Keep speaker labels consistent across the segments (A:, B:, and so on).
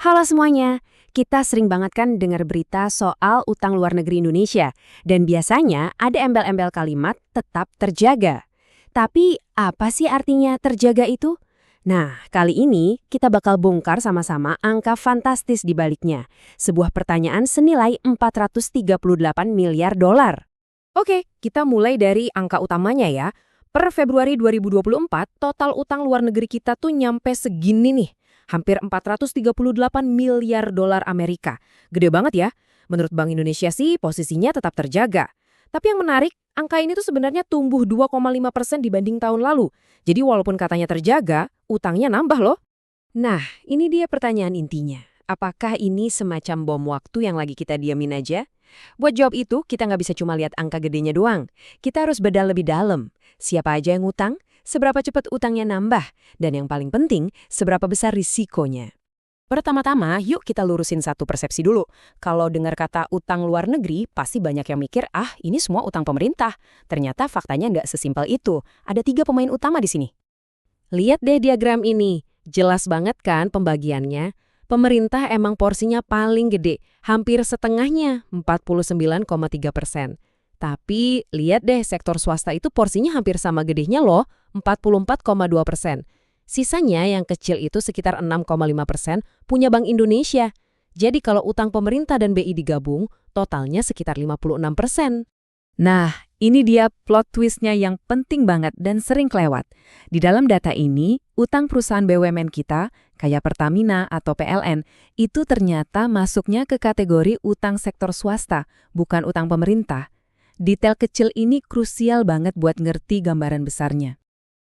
A: Halo semuanya, kita sering banget kan dengar berita soal utang luar negeri Indonesia, dan biasanya ada embel-embel kalimat tetap terjaga. Tapi apa sih artinya terjaga itu? Nah, kali ini kita bakal bongkar sama-sama angka fantastis di baliknya. Sebuah pertanyaan senilai 438 miliar dolar.
B: Oke, kita mulai dari angka utamanya ya. Per Februari 2024, total utang luar negeri kita tuh nyampe segini nih. Hampir 438 miliar dolar Amerika. Gede banget ya. Menurut Bank Indonesia sih posisinya tetap terjaga. Tapi yang menarik, angka ini tuh sebenarnya tumbuh 2,5% dibanding tahun lalu. Jadi walaupun katanya terjaga, utangnya nambah loh.
A: Nah, ini dia pertanyaan intinya. Apakah ini semacam bom waktu yang lagi kita diamin aja? Buat jawab itu, kita nggak bisa cuma lihat angka gedenya doang. Kita harus bedah lebih dalam. Siapa aja yang utang, seberapa cepat utangnya nambah, dan yang paling penting, seberapa besar risikonya.
B: Pertama-tama, yuk kita lurusin satu persepsi dulu. Kalau dengar kata utang luar negeri, pasti banyak yang mikir, ini semua utang pemerintah. Ternyata faktanya nggak sesimpel itu. Ada 3 pemain utama di sini.
A: Lihat deh diagram ini. Jelas banget kan pembagiannya? Pemerintah emang porsinya paling gede, hampir setengahnya, 49,3%. Tapi lihat deh sektor swasta itu porsinya hampir sama gedenya loh, 44,2%. Sisanya yang kecil itu sekitar 6,5% punya Bank Indonesia. Jadi kalau utang pemerintah dan BI digabung, totalnya sekitar 56%. Nah, ini dia plot twistnya yang penting banget dan sering kelewat. Di dalam data ini, utang perusahaan BUMN kita, kayak Pertamina atau PLN, itu ternyata masuknya ke kategori utang sektor swasta, bukan utang pemerintah. Detail kecil ini krusial banget buat ngerti gambaran besarnya.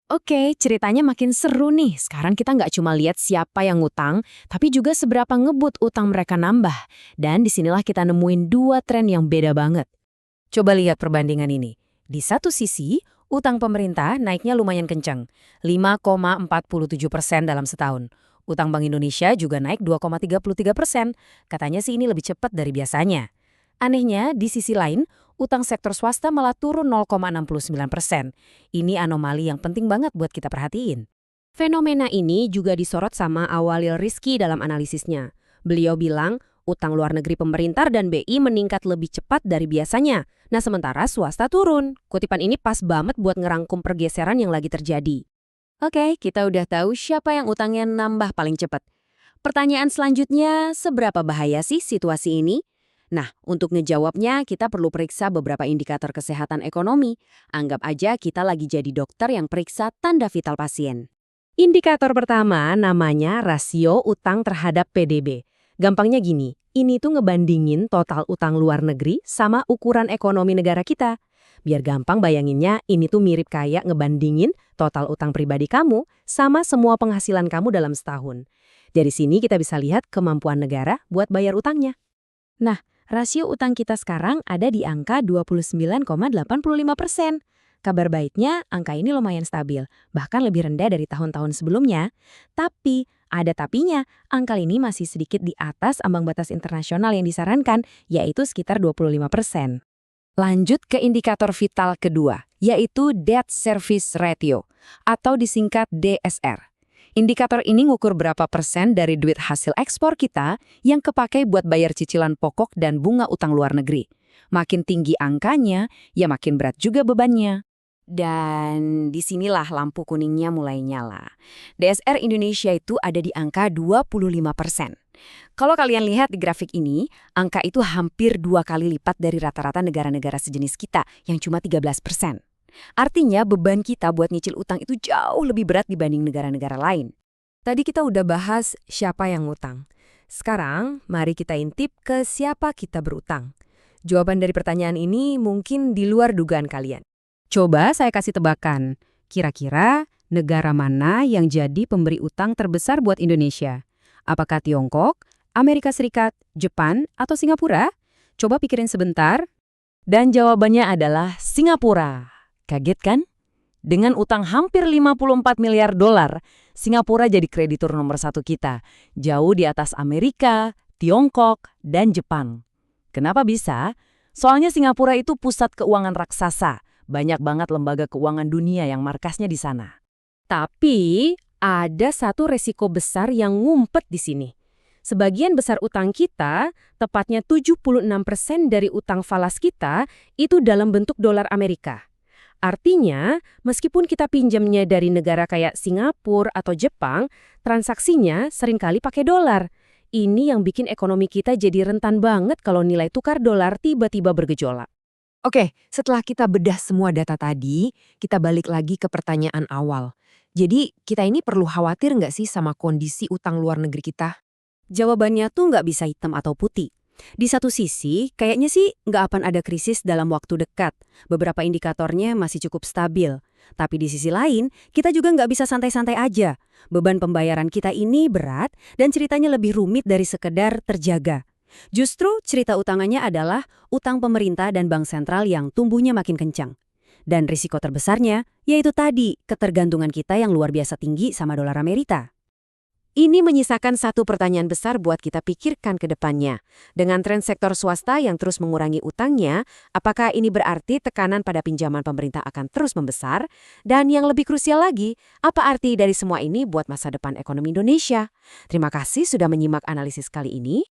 A: Oke, ceritanya makin seru nih. Sekarang kita nggak cuma lihat siapa yang ngutang, tapi juga seberapa ngebut utang mereka nambah. Dan disinilah kita nemuin 2 tren yang beda banget. Coba lihat perbandingan ini. Di satu sisi, utang pemerintah naiknya lumayan kencang, 5,47% dalam setahun. Utang Bank Indonesia juga naik 2,33%. Katanya sih ini lebih cepat dari biasanya. Anehnya, di sisi lain, utang sektor swasta malah turun 0,69%. Ini anomali yang penting banget buat kita perhatiin. Fenomena ini juga disorot sama Awalil Rizky dalam analisisnya. Beliau bilang, utang luar negeri pemerintah dan BI meningkat lebih cepat dari biasanya. Nah, sementara swasta turun. Kutipan ini pas banget buat ngerangkum pergeseran yang lagi terjadi. Oke, kita udah tahu siapa yang utangnya nambah paling cepat. Pertanyaan selanjutnya, seberapa bahaya sih situasi ini? Nah, untuk ngejawabnya, kita perlu periksa beberapa indikator kesehatan ekonomi. Anggap aja kita lagi jadi dokter yang periksa tanda vital pasien. Indikator pertama namanya rasio utang terhadap PDB. Gampangnya gini, ini tuh ngebandingin total utang luar negeri sama ukuran ekonomi negara kita. Biar gampang bayanginnya, ini tuh mirip kayak ngebandingin total utang pribadi kamu sama semua penghasilan kamu dalam setahun. Dari sini kita bisa lihat kemampuan negara buat bayar utangnya. Nah, rasio utang kita sekarang ada di angka 29,85%. Kabar baiknya, angka ini lumayan stabil, bahkan lebih rendah dari tahun-tahun sebelumnya. Tapi, ada tapinya, angka ini masih sedikit di atas ambang batas internasional yang disarankan, yaitu sekitar 25%. Lanjut ke indikator vital kedua, yaitu Debt Service Ratio, atau disingkat DSR. Indikator ini ngukur berapa persen dari duit hasil ekspor kita yang kepakai buat bayar cicilan pokok dan bunga utang luar negeri. Makin tinggi angkanya, ya makin berat juga bebannya. Dan disinilah lampu kuningnya mulai nyala. DSR Indonesia itu ada di angka 25%. Kalau kalian lihat di grafik ini, angka itu hampir 2 kali lipat dari rata-rata negara-negara sejenis kita yang cuma 13%. Artinya beban kita buat nyicil utang itu jauh lebih berat dibanding negara-negara lain. Tadi kita udah bahas siapa yang ngutang. Sekarang, mari kita intip ke siapa kita berutang. Jawaban dari pertanyaan ini mungkin di luar dugaan kalian. Coba saya kasih tebakan. Kira-kira negara mana yang jadi pemberi utang terbesar buat Indonesia? Apakah Tiongkok, Amerika Serikat, Jepang, atau Singapura? Coba pikirin sebentar. Dan jawabannya adalah Singapura. Kaget kan? Dengan utang hampir 54 miliar dolar, Singapura jadi kreditur nomor 1 kita. Jauh di atas Amerika, Tiongkok, dan Jepang. Kenapa bisa? Soalnya Singapura itu pusat keuangan raksasa. Banyak banget lembaga keuangan dunia yang markasnya di sana. Tapi, ada satu resiko besar yang ngumpet di sini.
B: Sebagian besar utang kita, tepatnya 76% dari utang falas kita, itu dalam bentuk dolar Amerika. Artinya, meskipun kita pinjamnya dari negara kayak Singapura atau Jepang, transaksinya seringkali pakai dolar. Ini yang bikin ekonomi kita jadi rentan banget kalau nilai tukar dolar tiba-tiba bergejolak.
C: Oke, setelah kita bedah semua data tadi, kita balik lagi ke pertanyaan awal. Jadi, kita ini perlu khawatir nggak sih sama kondisi utang luar negeri kita?
D: Jawabannya tuh nggak bisa hitam atau putih. Di satu sisi, kayaknya sih nggak akan ada krisis dalam waktu dekat. Beberapa indikatornya masih cukup stabil. Tapi di sisi lain, kita juga nggak bisa santai-santai aja. Beban pembayaran kita ini berat dan ceritanya lebih rumit dari sekedar terjaga. Justru cerita utangannya adalah utang pemerintah dan bank sentral yang tumbuhnya makin kencang. Dan risiko terbesarnya yaitu tadi, ketergantungan kita yang luar biasa tinggi sama dolar Amerika.
C: Ini menyisakan satu pertanyaan besar buat kita pikirkan ke depannya. Dengan tren sektor swasta yang terus mengurangi utangnya, apakah ini berarti tekanan pada pinjaman pemerintah akan terus membesar? Dan yang lebih krusial lagi, apa arti dari semua ini buat masa depan ekonomi Indonesia? Terima kasih sudah menyimak analisis kali ini.